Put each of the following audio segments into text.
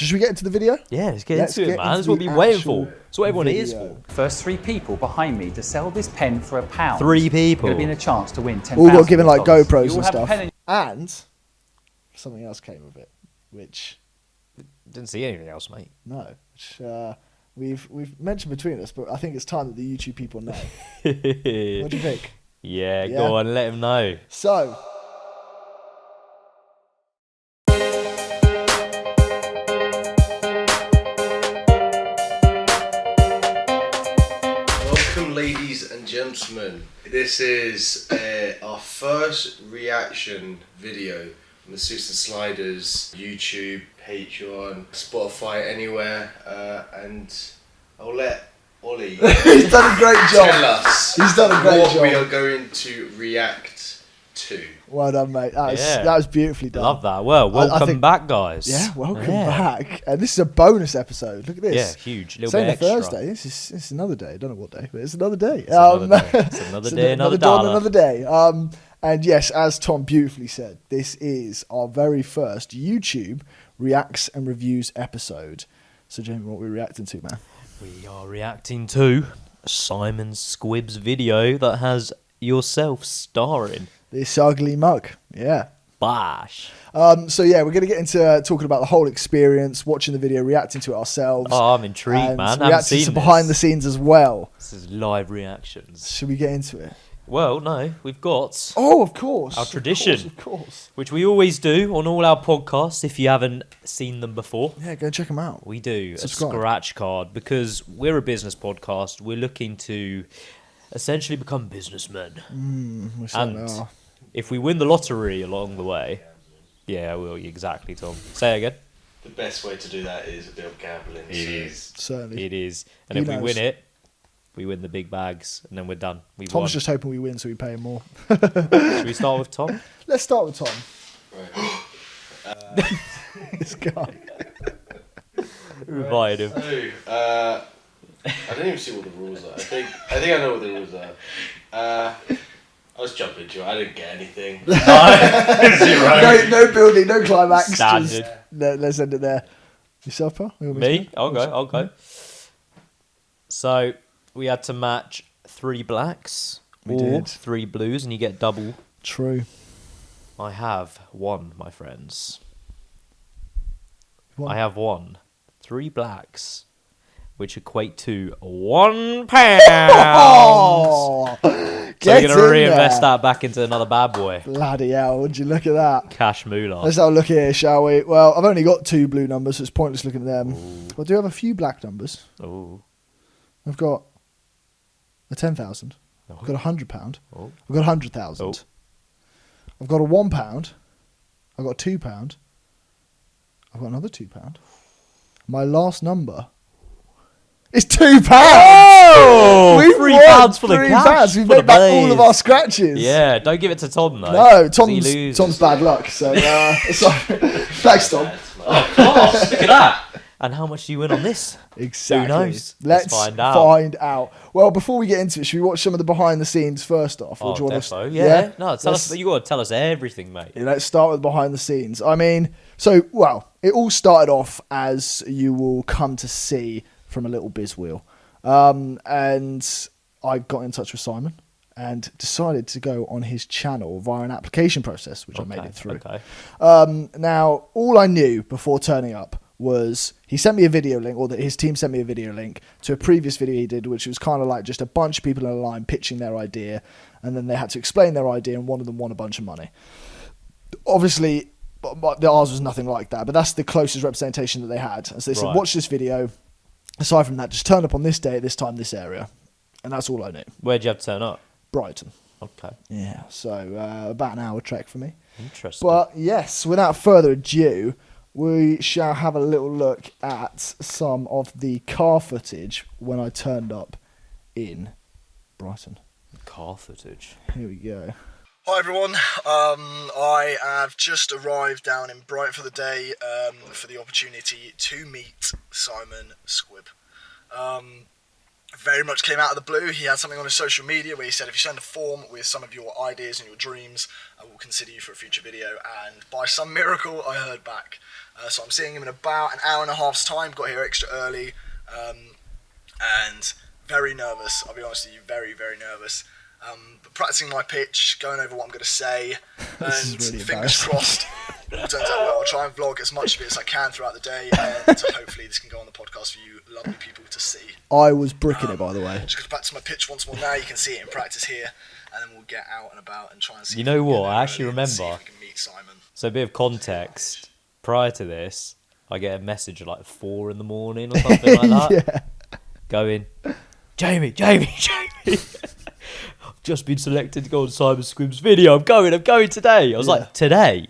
So should we get into the video? Yeah, let's get into it, man. That's what we've been waiting for. That's what everyone is for. First 3 people behind me to sell this pen for £1. 3 people. Going to be in a chance to win $10,000. All got given like GoPros You all and have a stuff. pen in And something else came of it, which Didn't see anything else, mate. no, which we've mentioned between us, but I think it's time that the YouTube people know. What do you think? Yeah, Yeah. go on, let him know. So. Welcome, ladies and gentlemen. This is our first reaction video on the Suits and Sliders YouTube, Patreon, Spotify, anywhere, and I'll let Ollie He's done a great job. tell us He's done a great what job. we are going to react to. Well done, mate. That Yeah. was beautifully done. Love that. Well, welcome think- back, guys. Yeah, welcome Yeah. back. And this is a bonus episode. Look at this. Yeah, huge. It's Little only bit extra. Thursday. This is another day. I don't know what day, but it's another day. It's another day. It's another day, another dawn, dollar. another day. And yes, as Tom beautifully said, this is our very first YouTube reacts and reviews episode. So, Jamie, what are we reacting to, man? We are reacting to Simon Squibb's video that has yourself starring. This ugly mug. Yeah. Bash. So yeah, we're going to get into talking about the whole experience, watching the video, reacting to it ourselves. Oh, I'm intrigued, and man. I haven't reacting seen to this. behind the scenes as well. This is live reactions. Should we get into it? Well, no, we've got Oh, of course. Our tradition. Of course. which we always do on all our podcasts. If you haven't seen them before, Yeah, go check them out. we do Subscribe. a scratch card because we're a business podcast. We're looking to essentially become businessmen. We certainly And are. if we win the lottery along the way, yeah, well, exactly, Tom. Say it again. The best way to do that is a bit of gambling. It is. Certainly. It is. And Who if we knows? win it, we win the big bags, and then we're done. We've Tom's won. just hoping we win so we pay him more. Should we start with Tom? Let's start with Tom. Right. This guy. Invite him. So, I don't even see what the rules are. I think I know what the rules are. I was jumping into it. I didn't get anything. No building, no climax. Standard. Just, let's end it there. Yourself, pal? You want Me? to I'll go. So we had to match 3 blacks We or did. 3 blues, and you get double. True. I have one, my friends. One. I have one. 3 blacks, which equate to £1. Oh! So Get we're going to in reinvest there. that back into another bad boy. Bloody hell, would you look at that? Cash moolah. Let's have a look here, shall we? Well, I've only got 2 blue numbers, so it's pointless looking at them. I do have a few black numbers. Ooh. I've got a 10,000. Oh. I've got £100. Oh. I've got 100,000. Oh. I've got a £1. I've got a £2. I've got another £2. My last number is £2. Oh! We've £3 won for the £3. cash. We've for made the back all of blaze. our scratches. Yeah, don't give it to Tom, though. No, 'cause he loses. Tom's bad luck. So, thanks, Tom. Oh, gosh, look at that. And how much do you win on this? Exactly. Who knows? Let's find out. find out. Well, before we get into it, should we watch some of the behind the scenes first off? Oh, do you want defo. to, Yeah. No, tell Let's- us. You got to tell us everything, mate. Yeah, let's start with behind the scenes. I mean, so, well, it all started off as you will come to see from a little biz wheel. And I got in touch with Simon and decided to go on his channel via an application process, which I made it through. Okay. Now, all I knew before turning up was he sent me a video link, or that his team sent me a video link to a previous video he did, which was kind of like just a bunch of people in a line pitching their idea, and then they had to explain their idea, and one of them won a bunch of money. Obviously, ours was nothing like that, but that's the closest representation that they had. And so they said, Right. watch this video. Aside from that, just turn up on this day at this time, this area. And that's all I knew. Where'd you have to turn up? Brighton. Okay. Yeah, so about an hour trek for me. Interesting. But yes, without further ado, we shall have a little look at some of the car footage when I turned up in Brighton. Car footage. Here we go. Hi everyone, I have just arrived down in Brighton for the day for the opportunity to meet Simon Squibb. very much came out of the blue. He had something on his social media where he said, if you send a form with some of your ideas and your dreams, I will consider you for a future video. And by some miracle, I heard back. So I'm seeing him in about an hour and a half's time. Got here extra early. And very nervous. I'll be honest with you, very, very nervous. But practicing my pitch, going over what I'm going to say, and really fingers crossed, it all turns out well. I'll try and vlog as much of it as I can throughout the day, and hopefully this can go on the podcast for you lovely people to see. I was bricking it, by the way. Just going to practice my pitch once more now. You can see it in practice here, and then we'll get out and about and try and see. You know what? I actually remember. See if we can meet Simon. So a bit of context. Prior to this, I get a message at like 4 in the morning or something like that. Yeah. Going, Jamie. I've just been selected to go on Simon Squibb's video. I'm going today. I was like, today?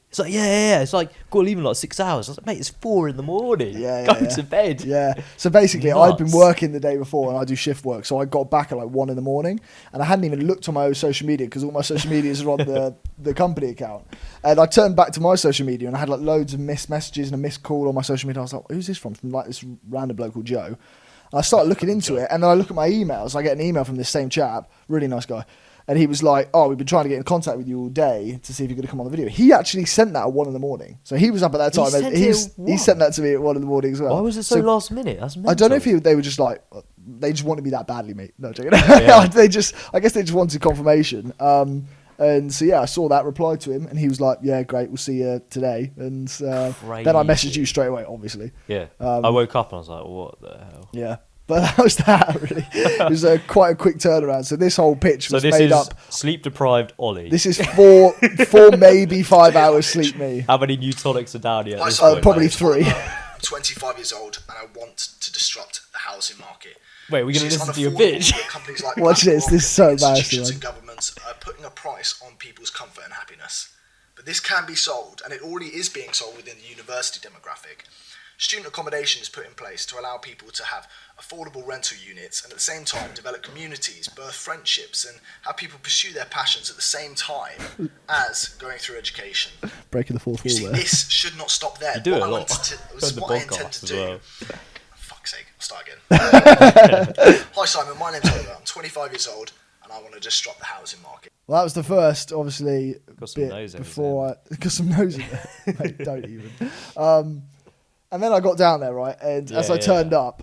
It's like, yeah. It's like, got to leave in like 6 hours. I was like, mate, it's 4 in the morning. Go to bed. Yeah. So basically, I'd been working the day before, and I do shift work. So I got back at like 1 in the morning, and I hadn't even looked on my own social media because all my social medias are on the company account. And I turned back to my social media, and I had like loads of missed messages and a missed call on my social media. I was like, who's this from? From like this random bloke called Joe. I started looking into it, and then I look at my emails. I get an email from this same chap, really nice guy, and he was like, "Oh, we've been trying to get in contact with you all day to see if you're going to come on the video." He actually sent that at 1 in the morning, so he was up at that time. He sent that to me at 1 in the morning as well. Why was it so last minute? That's mental. I don't know if they were just like they just wanted me that badly, mate. No, joking. Yeah. I guess they just wanted confirmation. And so yeah, I saw that, replied to him, and he was like, "Yeah, great, we'll see you today." And then I messaged you straight away, obviously. Yeah. I woke up and I was like, "What the hell?" Yeah. But that was that, really. It was quite a quick turnaround. So this whole pitch was made up. Sleep-deprived Ollie. This is four maybe 5 hours sleep me. How many new tonics are down here? Probably 3. I'm 25 years old, and I want to disrupt the housing market. Wait, we're going to listen to your pitch? Like Watch this. This is so embarrassing. Institutions and governments are putting a price on people's comfort and happiness. But this can be sold, and it already is being sold within the university demographic. Student accommodation is put in place to allow people to have affordable rental units and at the same time develop communities, birth friendships, and have people pursue their passions at the same time as going through education. Breaking the fourth wall there. This should not stop there. You do it a lot. This is what I intend to do. Well. For fuck's sake, I'll start again. Hi Simon, my name's Oliver. I'm 25 years old and I want to disrupt the housing market. Well, that was the first, obviously, Got some bit nose before I got some nose in there. Mate, don't even. And then I got down there, right? And as I turned up,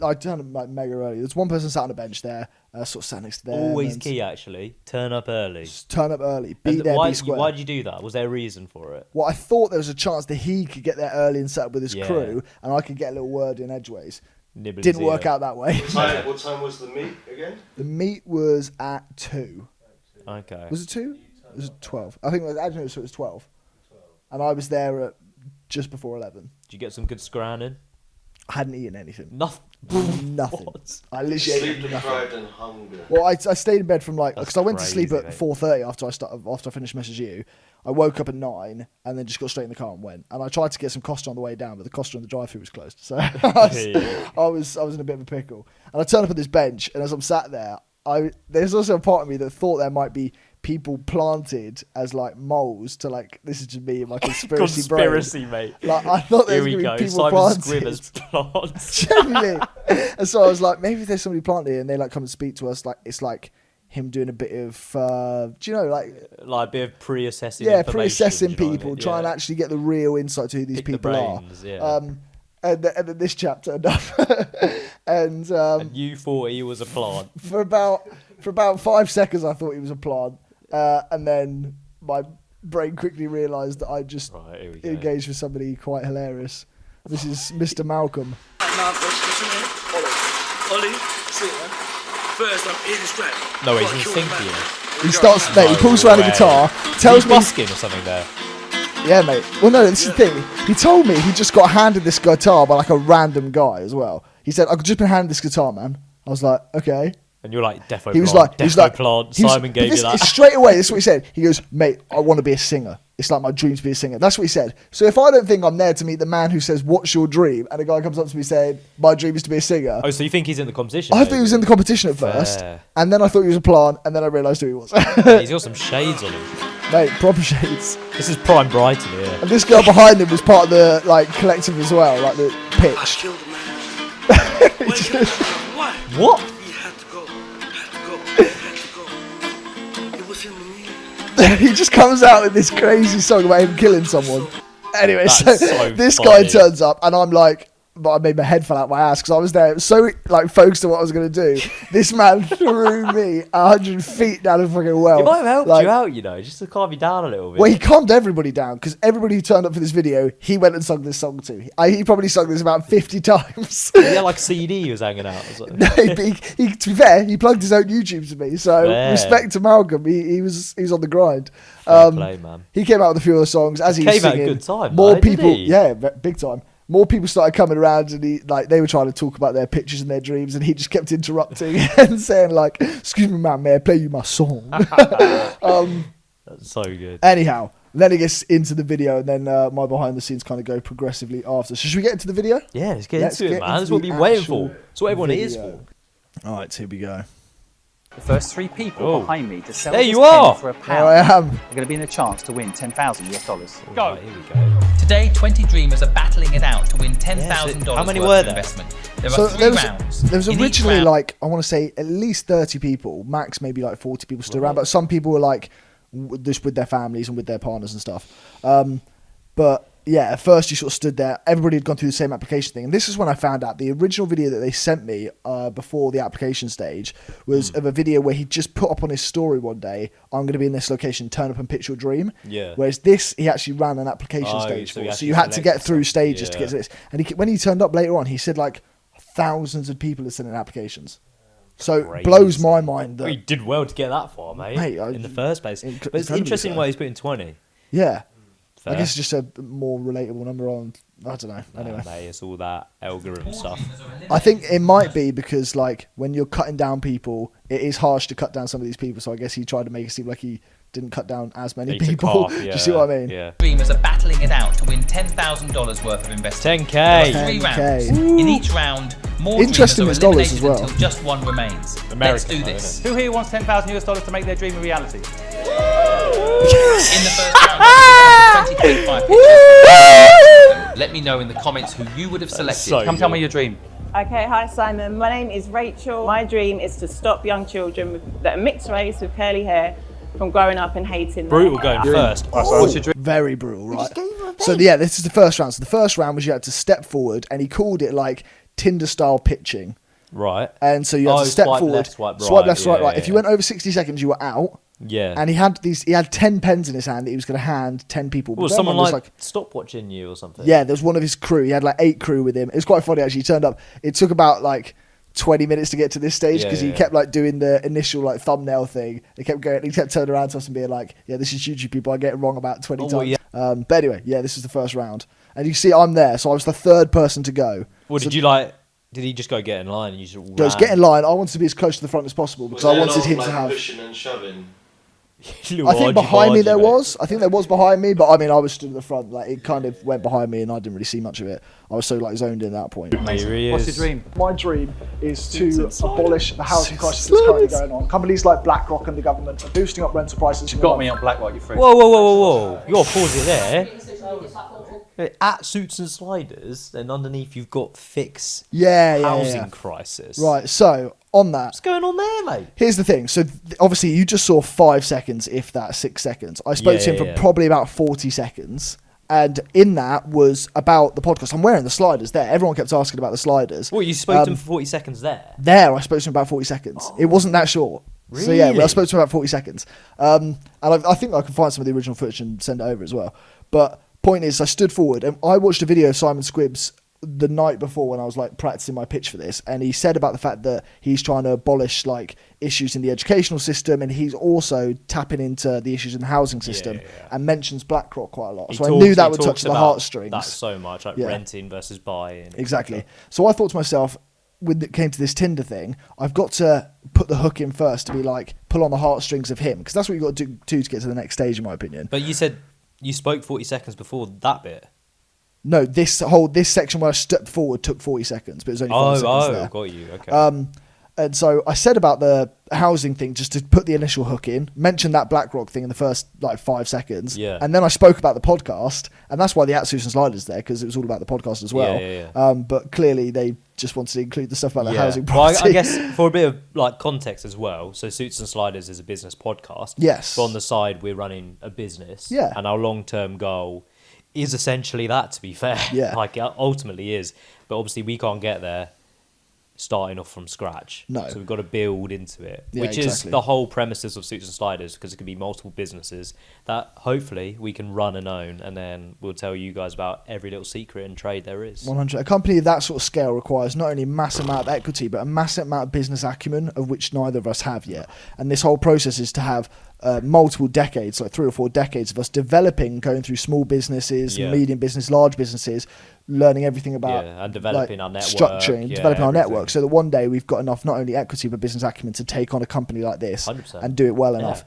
I turned up like mega early. There's one person sat on a bench there, sort of sat next to them. Always key, actually. Turn up early. Turn up early. Be there, be square. Why did you do that? Was there a reason for it? Well, I thought there was a chance that he could get there early and set up with his crew, and I could get a little word in edgeways. Didn't work out that way. What time was the meet again? The meet was at 2. Okay. Was it 2? It was 12. I think it was 12. And I was there at just before 11. Did you get some good scranning? I hadn't eaten anything. Nothing. Nothing. What? I literally ate Sleep nothing. deprived and hunger. Well, I stayed in bed from because I went to crazy, sleep at mate. 4:30 after I finished messaging you. I woke up at 9 and then just got straight in the car and went. And I tried to get some Costa on the way down, but the Costa on the drive-thru was closed. So I was in a bit of a pickle. And I turned up at this bench, and as I'm sat there, there's also a part of me that thought there might be people planted as like moles to this is just me and my conspiracy brain. Mate. Like I thought there was going to be people planted. Simon Squibb as plants. Genuinely. And so I was like, maybe if there's somebody planted here and they come and speak to us, it's like him doing a bit of, do you know, like a bit of pre-assessing. Yeah, information, pre-assessing do you know what I people, mean? try and actually get the real insight to who these Pick the people brains, are. yeah. And then this chap turned up, and you thought he was a plant. for about 5 seconds I thought he was a plant, and then my brain quickly realised that I just engaged with somebody quite hilarious. This is Mr. Malcolm. Ollie, see it, man. First, I'm in his grab. No, he's going to sing to you. He starts, mate. He pulls around the guitar, tells me, busking or something there. Yeah, mate. Well, no, this is the thing. He told me he just got handed this guitar by a random guy as well. He said, "I've just been handed this guitar, man." I was like, "Okay." And you're like, defo He was plant, like, defo plant. Simon gave you that. Straight away, this is what he said. He goes, "Mate, I want to be a singer. It's like my dream to be a singer." That's what he said. So if I don't think I'm there to meet the man who says, "What's your dream?" and a guy comes up to me saying, "My dream is to be a singer." Oh, so you think he's in the competition? I thought he was in the competition at first, and then I thought he was a plant, and then I realised who he was. He's got some shades on him. Mate, proper shades. This is prime Brighton here. And this girl behind him was part of the collective as well, like the pitch. I killed a man. Why? What? He had to go. Had to go. It was him and me. He just comes out with this crazy song about him killing someone. Anyway, That's so so this funny. guy turns up, and I'm like, but I made my head fall out my ass because I was there so like focused on what I was going to do. This man threw me 100 feet down a fucking well. It might have helped Like, you out, you know, just to calm you down a little bit. well, he calmed everybody down because everybody who turned up for this video, he went and sung this song to. He probably sung this about 50 times. He had like a CD he was hanging out. Or something. No, he, to be fair, he plugged his own YouTube to me. So Fair. respect to Malcolm. He was on the grind. Fair play, man. He came out with a few other songs as he was Came out a singing. good time, More though, didn't people, he? yeah, big time. More people started coming around, and they were trying to talk about their pictures and their dreams, and he just kept interrupting and saying like, "Excuse me, man, may I play you my song?" That's so good. Anyhow, then it gets into the video, and then my behind the scenes kind of go progressively after. So should we get into the video? Yeah, let's get Let's into it, get man. into That's what the we've been waiting actual for. That's what everyone is video. for. All right, here we go. The first 3 people Oh. behind me to sell There this you pen are. for a There pound I am. are going to be in a chance to win $10,000 US. Right, here we go. Today, 20 dreamers are battling it out to win $10,000 how many worth were of there? investment. There So are 3 there was rounds. there was In each originally round- like I want to say at least 30 people, max maybe like 40 people stood around, but some people were like just with their families and with their partners and stuff. But yeah, at first you sort of stood there. Everybody had gone through the same application thing, and this is when I found out the original video that they sent me before the application stage was of a video where he just put up on his story one day, "I'm going to be in this location, turn up and pitch your dream." Yeah. Whereas this, he actually ran an application Oh, stage so for, he so you actually had to get selected through some- stages to get to yeah. this. And when he turned up later on, he said like thousands of people had sent in applications. So it Crazy. blows my mind that Well, you did well to get that far, mate, Mate, in the first place. But it's incredibly interesting so. why he's putting 20. yeah. Fair. I guess it's just a more relatable number on. I don't know. Anyway, Mate, it's all that algorithm stuff. I think it might be because like when you're cutting down people, it is harsh to cut down some of these people. So I guess he tried to make it seem like he didn't cut down as many He took people. half, Do you see what I mean? Yeah. Dreamers are battling it out to win $10,000 worth of investment. 10K. There are 3 10K. rounds. In each round, more Interesting dreamers it's are dollars eliminated as well. until just one remains. Let's American, do though, this. Who here wants $10,000 to make their dream a reality? In the first round, 2025 pictures. Let me know in the comments who you would have selected. so Come tell me your dream. Okay, hi Simon. My name is Rachel. My dream is to stop young children that are mixed race with curly hair from growing up and hating Brutal them. going first. What's your dream? Very brutal, right? So yeah, this is the first round. So the first round was you had to step forward, and he called it like Tinder style pitching. Right. And so you had to step swipe forward, left, swipe right. swipe left, swipe Yeah, right. If you yeah. went over 60 seconds, you were out. Yeah. And he had 10 pens in his hand that he was going to hand 10 people. But was then someone one was like stop watching you or something? yeah, there was one of his crew. He had like 8 crew with him. It was quite funny actually. He turned up. It took about like 20 minutes to get to this stage because he kept like doing the initial like thumbnail thing. He kept going. He kept turning around to us and being like, "Yeah, this is YouTube people. I get it wrong about 20 times." yeah. But anyway, yeah, this is the first round, and you see I'm there, so I was the third person to go. Well, So did you like? Did he just go get in line and you just all goes ran? get in line. I wanted to be as close to the front as possible because I wanted him to have. pushing and shoving. Little I think argy behind me bargy, there mate. was. I think there was behind me, but I mean I was stood at the front. Like it kind of went behind me, and I didn't really see much of it. I was so like zoned in at that point. Here he What's is. your dream? My dream is to abolish the housing crisis that's currently going on. Companies like BlackRock and the government are boosting up rental prices. Got me on BlackRock, you freak. Whoa, whoa, whoa, whoa, whoa! You got to pause it there. At Suits and Sliders, then underneath you've got fix Yeah, housing crisis. Right, so on that, What's going on there, mate? here's the thing. So obviously you just saw 5 seconds, if that 6 seconds. I spoke to him for probably about 40 seconds. And in that was about the podcast. I'm wearing the sliders there. Everyone kept asking about the sliders. Well, you spoke to him for 40 seconds there. There, I spoke to him about 40 seconds. It wasn't that short. So yeah, well, I spoke to him about 40 seconds. And I think I can find some of the original footage and send it over as well. But point is, I stood forward and I watched a video of Simon Squibb's the night before when I was like practicing my pitch for this, and he said about the fact that he's trying to abolish like issues in the educational system, and he's also tapping into the issues in the housing system, and mentions BlackRock quite a lot. So I knew that would touch the heartstrings. That so much, like renting versus buying. Exactly. So I thought to myself, when it came to this Tinder thing, I've got to put the hook in first to be like pull on the heartstrings of him, because that's what you got to do to get to the next stage, in my opinion. But you said you spoke 40 seconds before that bit. No, this section where I stepped forward took 40 seconds, but it was only 5 seconds there. Got you. Okay. And so I said about the housing thing just to put the initial hook in, mentioned that BlackRock thing in the first like 5 seconds, and then I spoke about the podcast, and that's why the @Susan Sliders there, because it was all about the podcast as well. But clearly they just wanted to include the stuff about the Yeah. housing Well, property. I guess for a bit of like context as well. So Suits and Sliders is a business podcast. Yes. But on the side, we're running a business. Yeah. And our long-term goal is essentially that, to be fair. Yeah. Like it ultimately is. But obviously we can't get there starting off from scratch. No. So we've got to build into it, Yeah, which is exactly. the whole premises of Suits and Sliders, because it could be multiple businesses that hopefully we can run and own, and then we'll tell you guys about every little secret and trade there is. 100. A company of that sort of scale requires not only a massive amount of equity, but a massive amount of business acumen, of which neither of us have yet. And this whole process is to have multiple decades, like 3 or 4 decades of us developing, going through small businesses, Yeah. medium business, large businesses, learning everything about and developing our network, structuring, yeah, developing our everything. network, so that one day we've got enough not only equity but business acumen to take on a company like this 100%. and do it well enough.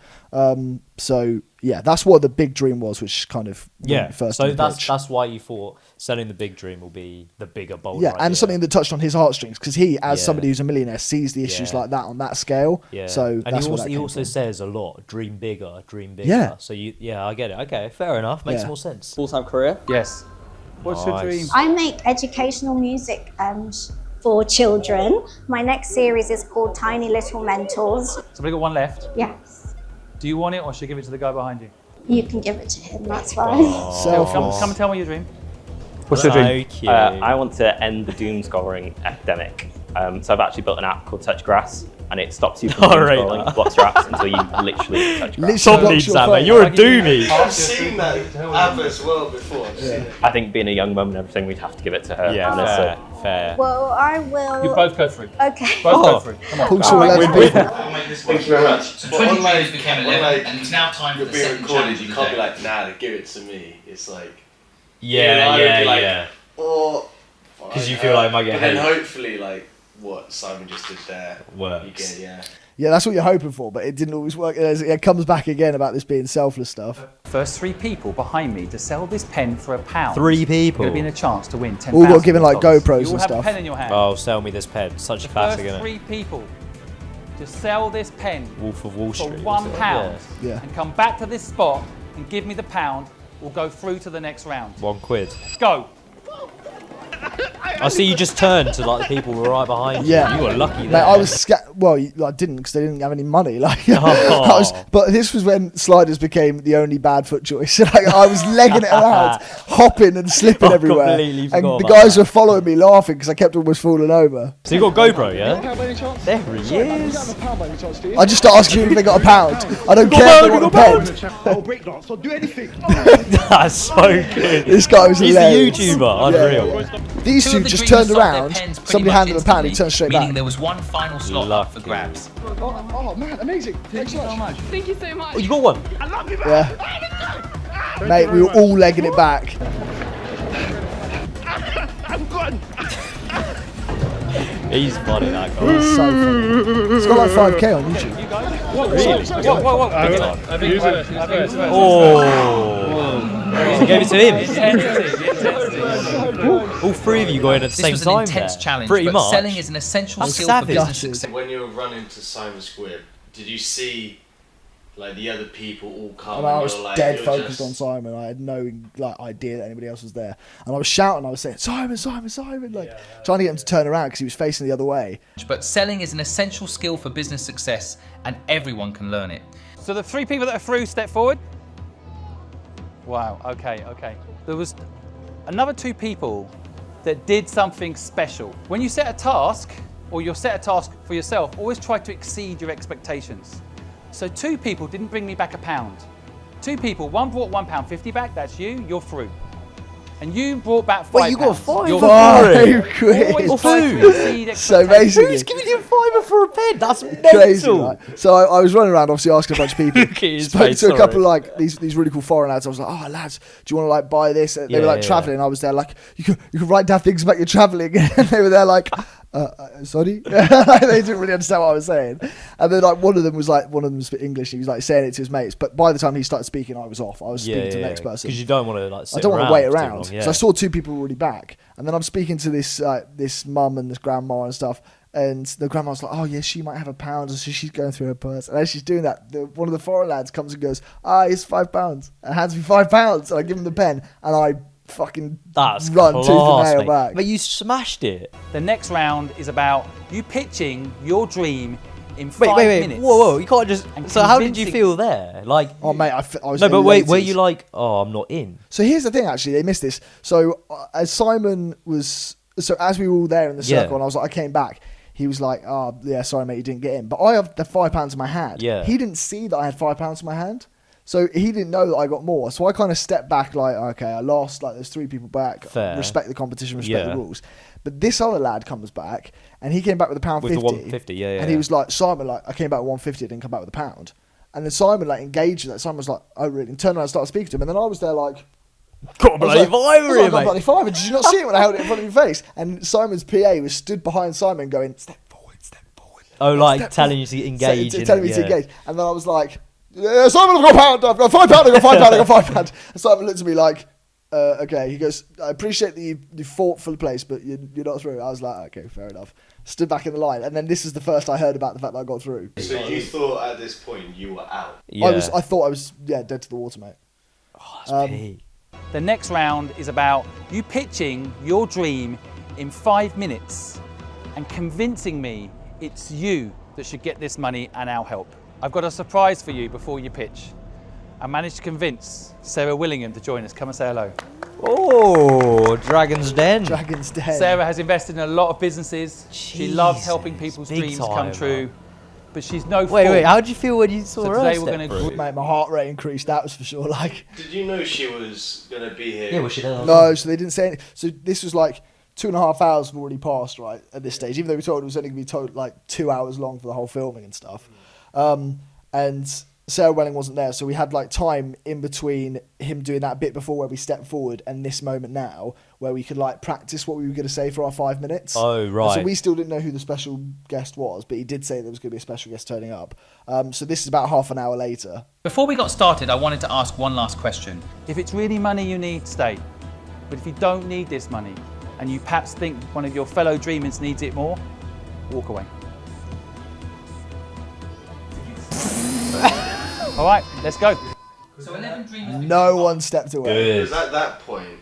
So yeah, that's what the big dream was, which kind of Yeah, first. so in the pitch. that's why you thought selling the big dream will be the bigger, bolder Yeah, idea. and something that touched on his heartstrings, because he, as Yeah. somebody who's a millionaire, sees the issues Yeah. like that on that scale. Yeah. So and that's he what also, that he came also from. says a lot, dream bigger, dream bigger. Yeah. So I get it. Okay, fair enough. Makes Yeah. more sense. Full-time career? Yes. What's your Nice. dream? I make educational music for children. My next series is called Tiny Little Mentors. So we got one left. Yes, Do you want it, or should I give it to the guy behind you? you can give it to him, that's fine. Self- Come and tell me your dream. What's your dream? Cute. I want to end the doom scrolling epidemic. So I've actually built an app called Touch Grass, and it stops you from doom Alright. scrolling, blocks your apps until you literally touch grass. Tom blocks needs your that, phone. mate. You're a doomie. I've seen that app as well before. I've seen it. I think being a young mum and everything, we'd have to give it to her. Yeah, And it's fair, fair. Well, I will. You both go through. Okay. Both go through. Come on. Paul saw 11 people. Thank you very much. So But 20 unlike- players became 11, unlike and it's now time for You're the being second recorded, challenge you of the can't be day. like, nah, give it to me. It's like, Yeah, I would yeah, be like, yeah. or. 'Cause you feel like it might get But then hate. hopefully, like, what Simon just did there. Works. You get, yeah. Yeah, that's what you're hoping for, but it didn't always work. It comes back again about this being selfless stuff. First 3 people behind me to sell this pen for £1. 3 people. Going to be in a chance to win $10,000. All got given, like, GoPros You all and have stuff. a pen in your hand. Oh, sell me this pen. Such a The classic, first isn't it? 3 people to sell this pen Wolf of Wall for Street. £1 Yeah. and come back to this spot and give me the pound, will go through to the next round. £1. Go. I see you just turned to like the people who were right behind you. Yeah. You were lucky Mate, there. I was well, I didn't, because they didn't have any money. Like, Oh. but this was when sliders became the only bad foot choice. Like, I was legging it around, hopping and slipping I everywhere, completely and forgot the about guys that. were following me, laughing because I kept almost falling over. So you got a GoPro, yeah? There he is. I just start asking people if they got a pound. I don't care if they want a pen. I'll break dance, I'll do anything. That's so good. This guy was He's the hilarious. YouTuber. Unreal. These Two two of the just dreamers turned sold their around. pens pretty Somebody much handed them a pound. He instantly, turned straight meaning back. there was one final slot up for Lucky. grabs. Oh man, amazing. Thanks so much. Thank you so much. Oh, you got one. I love you, man. Yeah. Mate, we were all legging it back. I'm gone. He's funny, that It guy. was so funny. It's got like 5k on YouTube. Really? Oh. He gave it to him. All 3 of you got in at the This same was an time intense there. challenge, Pretty but much. selling is an essential That's skill savage. for business success. When you were running to Simon Squibb, did you see like the other people all come? And I and was you're like, dead you're focused just- on Simon. I had no like idea that anybody else was there. And I was shouting. I was saying, Simon, Simon, Simon, like trying to get him to turn around because he was facing the other way. But selling is an essential skill for business success, and everyone can learn it. So the 3 people that are through, step forward. Wow, okay. There was another 2 people that did something special. When you set a task, or you'll set a task for yourself, always try to exceed your expectations. So 2 people didn't bring me back £1. 2 people, one brought £1.50 back, that's you, you're through. And you brought back £5. Wait, you got £5 You're Five through. quid. Always try to food. exceed So expectations. basically, Who's giving you £5 for a pen? That's crazy. mental. Right? So I was running around, obviously asking a bunch of people. Look at his Spoke face, to a couple sorry. of like these really cool foreign lads. I was like, oh lads, do you want to like buy this? They were like Yeah. traveling. I was there like, you can write down things about your traveling. And they were there like, sorry. They didn't really understand what I was saying. And then like one of them was English. He was like saying it to his mates. But by the time he started speaking, I was off. I was speaking to the next person. Because you don't want to like. I don't want to wait around. Yeah. So I saw 2 people already back, and then I'm speaking to this mum and this grandma and stuff, and the grandma's like, "Oh yeah, she might have £1," so she's going through her purse, and as she's doing that, one of the foreign lads comes and goes, "Ah, it's £5," and hands me £5, and I give him the pen, and I fucking That's run class, tooth and nail mate. back. But you smashed it. The next round is about you pitching your dream in 5 Wait. minutes. Whoa. You can't just. And So how did you convincing- feel there? Like. Oh mate, I was No, but wait. Were elated. you like, oh, I'm not in? So here's the thing, actually, they missed this. So as Simon was, so as we were all there in the circle, Yeah. and I was like, I came back. He was like, "Oh yeah, sorry mate, you didn't get in." But I have the £5 in my hand. Yeah. He didn't see that I had £5 in my hand, so he didn't know that I got more. So I kind of stepped back, like, okay, I lost. Like, there's 3 people back. Fair. Respect the competition, respect Yeah. the rules. But this other lad comes back, and he came back with £1.50. With the 150, yeah. And he was like, Simon, like, I came back with 150, I didn't come back with £1. And then Simon like engaged with that. Simon was like, oh really? And turned around and started speaking to him. And then I was there like, got a bloody fiver here, mate. bloody fiver. Did you not see it when I held it in front of your face? And Simon's PA was stood behind Simon going, step forward, step forward. Oh, like step telling forward. you to engage. Telling me in it, to yeah. engage. And then I was like, yeah, Simon, I've got £1, I've got £5, I've got £5, I've got £5. And Simon looked at me like, okay. He goes, I appreciate that you fought for the place, but you're not through. I was like, okay, fair enough. Stood back in the line. And then this is the first I heard about the fact that I got through. So you thought at this point you were out? Yeah. I thought I was, dead to the water, mate. Oh, that's peak. The next round is about you pitching your dream in 5 minutes and convincing me it's you that should get this money and our help. I've got a surprise for you before you pitch. I managed to convince Sarah Willingham to join us. Come and say hello. Oh, Dragon's Den. Dragon's Den. Sarah has invested in a lot of businesses. She loves helping Jesus, people's big dreams time, come true. But she's no Wait, fool. how did you feel when you saw So her? today we're step gonna through? Mate, my heart rate increased, that was for sure. Like, Did you know she was going to be here? Yeah, was she there? no, so they didn't say anything. So this was like 2.5 hours have already passed, right, at this stage, even though we told it was only going to be told like 2 hours long for the whole filming and stuff. And Sarah Welling wasn't there, so we had like time in between him doing that bit before where we stepped forward and this moment now where we could like practice what we were going to say for our 5 minutes. Oh, And right. so we still didn't know who the special guest was, but he did say there was going to be a special guest turning up. So this is about half an hour later. Before we got started, I wanted to ask one last question. If it's really money you need, stay. But if you don't need this money and you perhaps think one of your fellow dreamers needs it more, walk away. All right, let's go. So 11 dreamers. No one stepped away. Because at that point,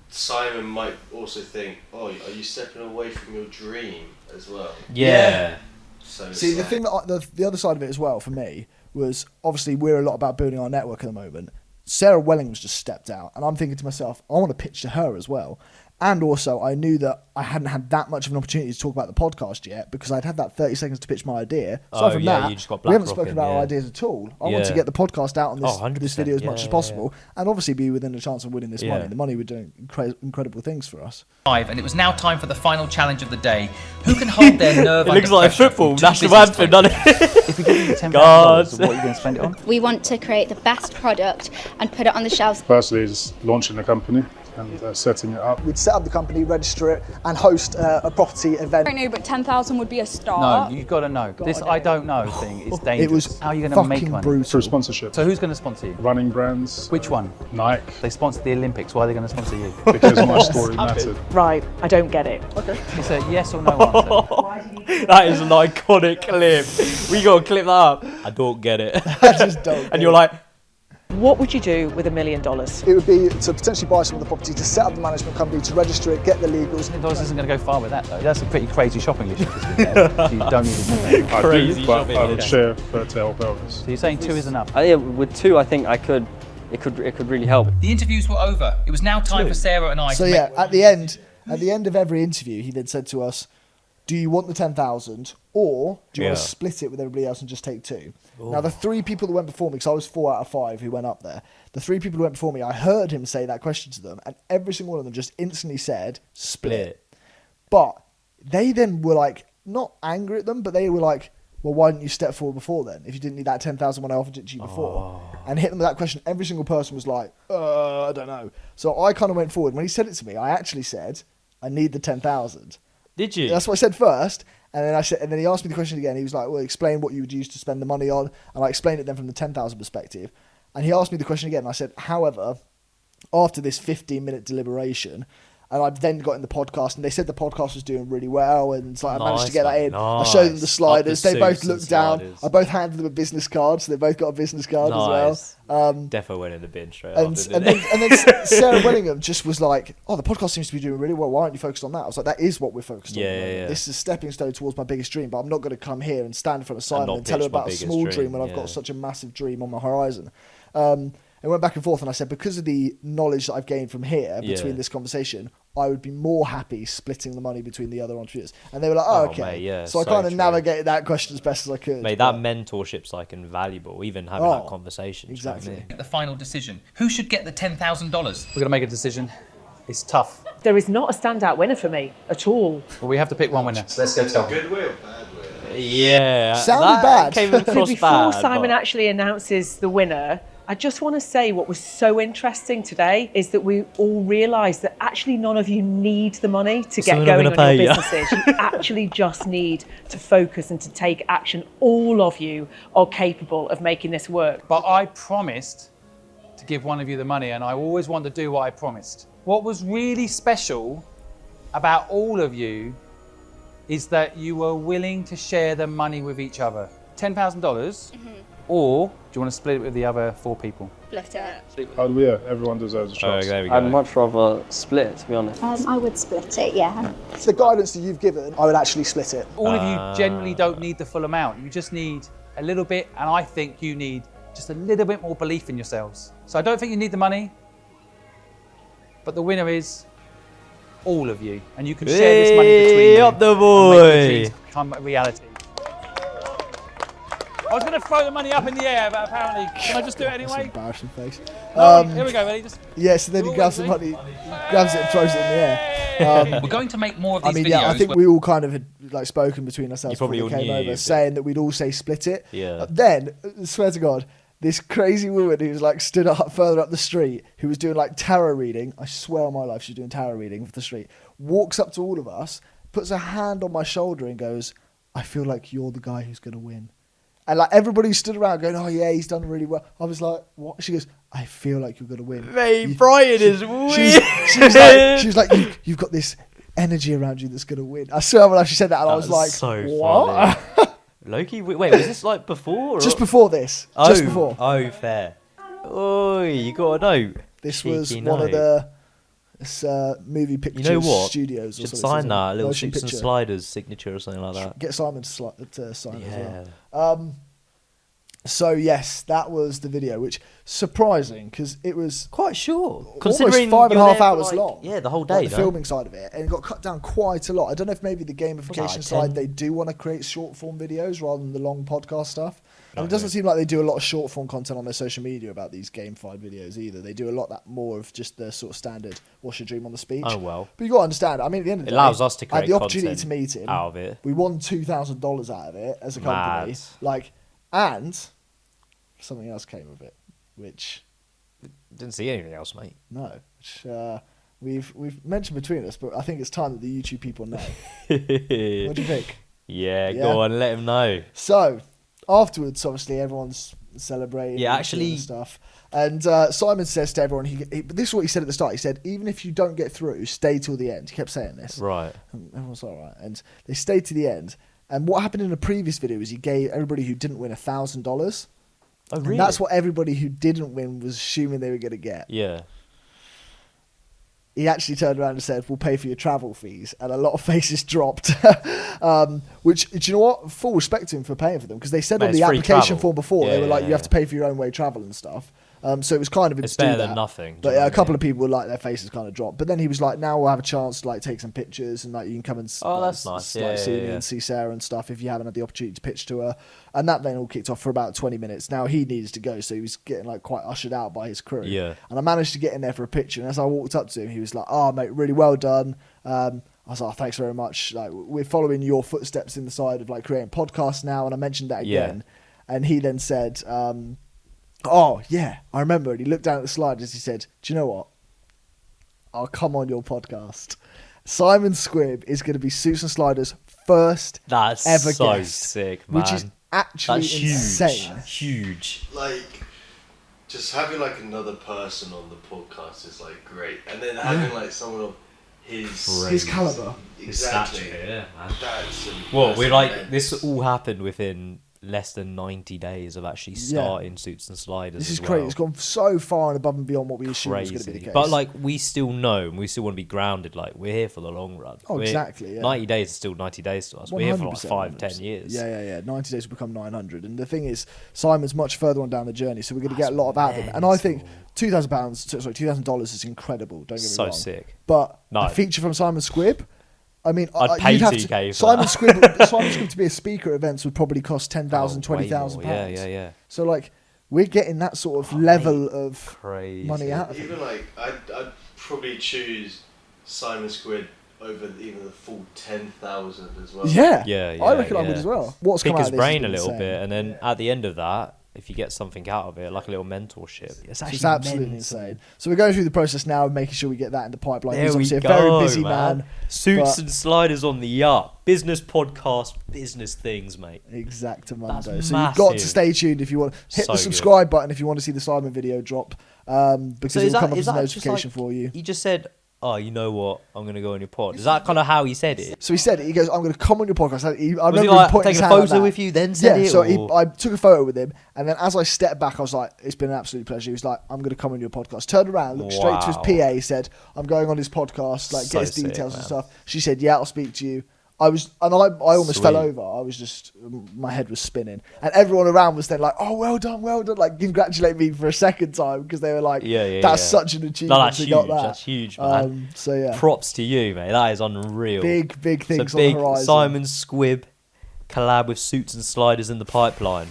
Simon might also think, oh, are you stepping away from your dream as well? Yeah. So it's See, the like- thing that the other side of it as well for me was obviously we're a lot about building our network at the moment. Sarah Wellingham's just stepped out, and I'm thinking to myself, I want to pitch to her as well. And also, I knew that I hadn't had that much of an opportunity to talk about the podcast yet because I'd had that 30 seconds to pitch my idea. So Oh, from yeah, that, you just got we haven't BlackRock spoken in, about our yeah. ideas at all. I want Yeah. to get the podcast out on this, 100%, this video as much yeah, as yeah, possible and obviously be within a chance of winning this Yeah. money. The money we're doing incredible things for us. And it was now time for the final challenge of the day. Who can hold their nerve It under looks like pressure football, from two national business anthem, doesn't types? it? If we give you $10,000, Gods. what are you going to spend it on? We want to create the best product and put it on the shelves. Firstly is launching the company and setting it up. We'd set up the company, register it, and host a property event. I don't know, but 10,000 would be a start. No, you've got to know. This I don't know thing is dangerous. It was How are you going to make fucking money? brutal. Through sponsorship. So who's going to sponsor you? Running brands. Which one? Nike. They sponsored the Olympics. Why are they going to sponsor you? Because my story mattered. Right, I don't get it. It's a yes or no answer. That is an iconic clip. We got to clip that up. I don't get it. I just don't. And you're like, What would you do with $1 million? It would be to potentially buy some of the property, to set up the management company, to register it, get the legals. $1 isn't going to go far with that though. That's a pretty crazy shopping list. You don't need it. Crazy I do, but shopping I would list. share to help others. So you're saying 2 is enough? Yeah, with 2, I think it could really help. The interviews were over. It was now time for Sarah and I So to yeah, make... at the end of every interview, he then said to us, do you want the 10,000 or do you want to Yeah. split it with everybody else and just take 2? Now, the 3 people that went before me, because I was 4 out of 5 who went up there, the 3 people who went before me, I heard him say that question to them, and every single one of them just instantly said, split. But they then were like, not angry at them, but they were like, well, why didn't you step forward before then? If you didn't need that 10,000 when I offered it to you before. And hit them with that question, every single person was like, I don't know. So I kind of went forward. When he said it to me, I actually said, I need the 10,000. did you? That's what I said first. And then and then he asked me the question again. He was like, well, explain what you would use to spend the money on. And I explained it then from the 10,000 perspective. And he asked me the question again. And I said, however, after this 15-minute deliberation, And I then got in the podcast, and they said the podcast was doing really well, and like, I managed to Nice, get that mate, in. I showed them the nice. sliders. Up the They both suits and looked down. sliders. I both handed them a business card, so they both got a business card as well. Defo went in the bin straight And, after, and, didn't then, and then Sarah Willingham just was like, "Oh, the podcast seems to be doing really well. Why aren't you focused on that?" I was like, "That is what we're focused on. Yeah, at the moment. yeah. This is a stepping stone towards my biggest dream. But I'm not going to come here and stand in front of Simon not and tell pitch him my about a biggest small dream dream, when I've yeah. got such a massive dream on my horizon." It went back and forth, and I said, because of the knowledge that I've gained from here between Yeah. this conversation, I would be more happy splitting the money between the other entrepreneurs. And they were like, "Oh, Oh, okay." mate, yeah, so I so kind of true. navigated that question as best as I could. Mate, that mentorship's like invaluable. Even having that conversation. do you know what I Exactly. mean? The final decision. Who should get the $10,000? We're going to make a decision. It's tough. There is not a standout winner for me at all. But we have to pick one winner. Let's go tell Good way or bad way? Yeah. Sounded that bad. Came So across before bad, Simon but- actually announces the winner, I just want to say what was so interesting today is that we all realised that actually none of you need the money to get Someone going gonna on pay your you. businesses. You actually just need to focus and to take action. All of you are capable of making this work. But I promised to give one of you the money, and I always want to do what I promised. What was really special about all of you is that you were willing to share the money with each other. $10,000, or do you want to split it with the other 4 people? Split it. Yeah, everyone deserves a chance. there we go. I'd much rather split it, to be honest. I would split it, yeah. It's the guidance that you've given. I would actually split it. All of you generally don't need the full amount. You just need a little bit, and I think you need just a little bit more belief in yourselves. So I don't think you need the money, but the winner is all of you, and you can share this money between you. Up the and make boy. your dreams become a reality. I was going to throw the money up in the air, but apparently, can I just do it That's an anyway? embarrassing face. No, here we go, ready? Just Yeah, so then he grabs the money, grabs it and throws it in the air. We're going to make more of I these mean, videos. yeah, I think we all kind of had like spoken between ourselves You before probably we all came knew, over, but- saying that we'd all say split it. Yeah. Then, swear to God, this crazy woman who was like stood up further up the street, who was doing like tarot reading. I swear on my life, she's doing tarot reading for the street. Walks up to all of us, puts her hand on my shoulder, and goes, "I feel like you're the guy who's going to win." And like everybody stood around going, "Oh yeah, he's done really well." I was like, "What?" She goes, "I feel like you're going to win." Mate, Brighton is weird. She was like, you've got this energy around you that's going to win. I swear when she said that, and I was like, so what? funny. Loki, wait, was this like before? Just or- before this. Oh, Just before. Oh, fair. Oh, you got a note. This Cheeky was one of note. the movie pictures You know what? studios. Or Should something, sign isn't it? that little Motion Suits and picture. Sliders signature or something like that. Get Simon to sign as Yeah. well. So yes, that was the video, which surprising because it was quite short, almost considering 5.5 you were there for, hours like- long. yeah, the whole day, like the no? filming side of it, and it got cut down quite a lot. I don't know if maybe the gamification like side 10? they do want to create short form videos rather than the long podcast stuff. And Not it doesn't really. seem like they do a lot of short form content on their social media about these gamified videos either. They do a lot that more of just the sort of standard "What's your dream" on the speech. Oh, well. But you got to understand. I mean, at the end of the It day, allows us to I had create the opportunity content to meet him out of it. We won $2,000 out of it as a company. Mad. Like, and something else came of it, which Didn't see anything else, mate. no, which we've mentioned between us, but I think it's time that the YouTube people know. What What do you think? Yeah, Yeah? go on, let him know. So afterwards, obviously, everyone's celebrating. Yeah, and actually- doing stuff. And Simon says to everyone, but this is what he said at the start. He said, even if you don't get through, stay till the end. He kept saying this. Right. And everyone's all right. And they stayed to the end. And what happened in a previous video is he gave everybody who didn't win $1,000. Oh, really? And that's what everybody who didn't win was assuming they were going to get. Yeah. He actually turned around and said, "We'll pay for your travel fees," and a lot of faces dropped. Which, do you know what? Full respect to him for paying for them, because they said Mate, on the it's free application travel. form before they Yeah, were like, yeah, "You have yeah. to pay for your own way travel and stuff." So it was kind of a It's do better than that. nothing, do But you know yeah, a what I couple mean? of people like their faces kind of dropped. But then he was like, "Now we'll have a chance to like take some pictures and like you can come and Oh, like, that's nice. like, Yeah, see yeah, me yeah. and see Sarah and stuff if you haven't had the opportunity to pitch to her." And that then all kicked off for about 20 minutes. Now he needs to go, so he was getting like quite ushered out by his crew. Yeah. And I managed to get in there for a picture. And as I walked up to him, he was like, "Oh, mate, really well done." I was like, "Oh, thanks very much. Like, we're following your footsteps in the side of like creating podcasts now." And I mentioned that Yeah. again. And he then said, "Oh, yeah, I remember." And he looked down at the sliders. He said, "Do you know what? I'll come on your podcast." Simon Squibb is going to be Suits and Sliders' first That's ever so guest, sick, man. which is actually That's huge. insane. Huge. Like, just having like another person on the podcast is like great, and then having like someone of his caliber. Exactly. Yeah, man. That's We're like, this all happened within less than 90 days of actually starting Suits and Sliders. This is as crazy. well. It's gone so far and above and beyond what we assumed was going to be the case. But like, we still know, and we still want to be grounded. Like, we're here for the long run. Oh, exactly. Yeah. 90 days is still 90 days to us. We're here for like 5-10 years. Yeah. 90 days will become 900. And the thing is, Simon's much further on down the journey, so we're going to get a lot of out of him. And I think $2,000 is incredible. Don't get me wrong. So sick. But a feature from Simon Squibb. I mean, I'd pay TK for Simon that. Squibb to be a speaker at events would probably cost £10,000, £20,000. Yeah. So like, we're getting that sort of level of money out of it. Even like, I'd probably choose Simon Squibb over even the full 10,000 as well. Yeah. I reckon I would as well. What's pick come out his of this brain a has been little insane. bit, and then at the end of that, if you get something out of it, like a little mentorship, it's absolutely insane. So we're going through the process now of making sure we get that in the pipeline. There He's we obviously a go, very busy man. Suits and Sliders on the up. Business podcast, business things, mate. Exactamundo. That's So you've got to massive. stay tuned if you want. Hit So the subscribe button if you want to see the Simon video drop, because So it is will come that- up is as a that just notification like- for you. He just said, "Oh, you know what? I'm going to go on your pod." Is that kind of how he said it? So he said it. He goes, "I'm going to come on your podcast." I Was he remember him like putting his taking a hand like photo that. with you, then said it? So or- I took a photo with him, and then as I stepped back, I was like, "It's been an absolute pleasure." He was like, "I'm going to come on your podcast." Turned around, looked straight to his Wow. PA, said, "I'm going on his podcast. Like, So get his sick, details and man. stuff." She said, "Yeah, I'll speak to you." I almost Sweet. fell over. I was just, my head was spinning, and everyone around was then like, "Oh, well done," like congratulate me for a second time because they were like, "That's such an achievement." No, that's to huge. got that. That's huge, man. So yeah, props to you, mate. That is unreal. Big things so on the big horizon. Simon Squibb collab with Suits and Sliders in the pipeline.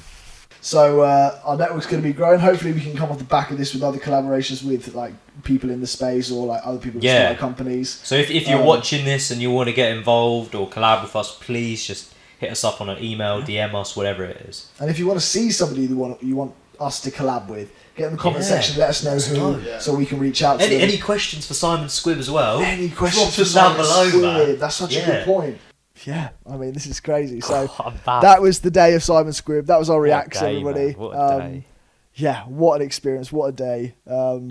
So our network's going to be growing. Hopefully, we can come off the back of this with other collaborations with like people in the space or like other people who start companies. So if you're watching this and you want to get involved or collab with us, please just hit us up on an email, DM us, whatever it is. And if you want to see somebody you want us to collab with, get in the comment section. Let us know who, so we can reach out to them. Any questions for Simon Squibb as well? Any questions for down Simon below, man. Squibb? That's such a good point. Yeah, I mean, this is crazy. So God, that was the day of Simon Squibb. That was our What a reaction, day, everybody. man. What a day. Yeah, what an experience. What a day.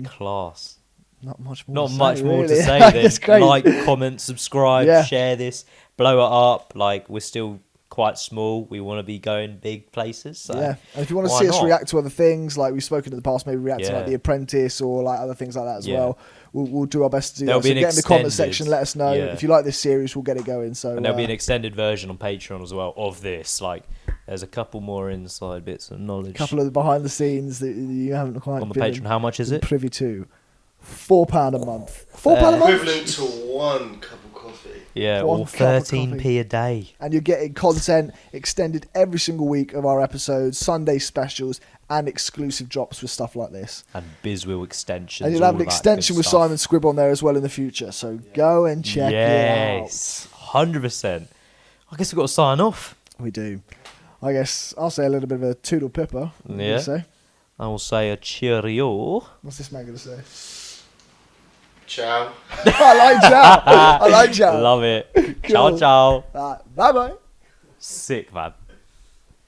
Class. Not much more. Not to much say, more really. to say It's than crazy. like, comment, subscribe, Yeah. share this, blow it up. Like, we're still quite small. We want to be going big places. So yeah, and if you want to why see us not? react to other things, like we've spoken in the past, maybe react to like Yeah. The Apprentice or like other things like that as Yeah. well. We'll do our best to do There'll that. be So an get in the comment extended- section, let us know. yeah. If you like this series, we'll get it going. So And there'll be an extended version on Patreon as well of this. Like, there's a couple more inside bits of knowledge. a couple of the behind the scenes that you haven't quite on the been Patreon. How much is it? privy to. £4 a month. £4 a month. Equivalent to one cup of coffee. Yeah, One or cup of 13p a day. And you're getting content extended every single week of our episodes, Sunday specials, and exclusive drops with stuff like this. And Bizwill extensions. And you'll have all an that extension good with stuff. Simon Squibb on there as well in the future. So go and check it out. Yes, 100%. I guess we've got to sign off. We do. I guess I'll say a little bit of a toodle pipper. What do you Yeah. say? I will say a cheerio. What's this man going to say? Ciao. I like Ciao. I like Ciao. Love it. Cool. Ciao, ciao. Bye bye. Sick, man.